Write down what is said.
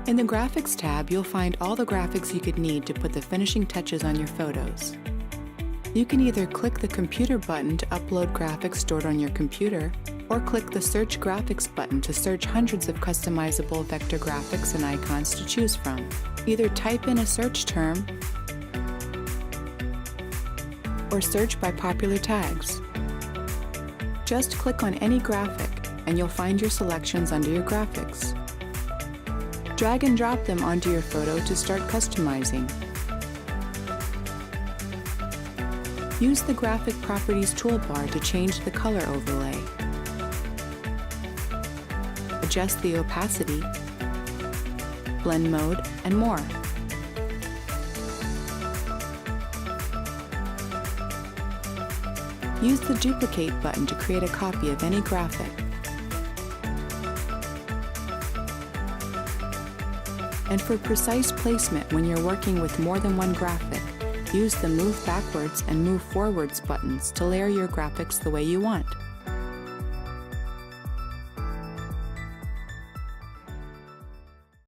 In the Graphics tab, you'll find all the graphics you could need to put the finishing touches on your photos. You can either click the Computer button to upload graphics stored on your computer, or click the Search Graphics button to search hundreds of customizable vector graphics and icons to choose from. Either type in a search term or search by popular tags. Just click on any graphic and you'll find your selections under your graphics. Drag and drop them onto your photo to start customizing. Use the Graphic Properties toolbar to change the color overlay. Adjust the opacity, blend mode, and more. Use the Duplicate button to create a copy of any graphic. And for precise placement when you're working with more than one graphic, use the Move Backwards and Move Forwards buttons to layer your graphics the way you want.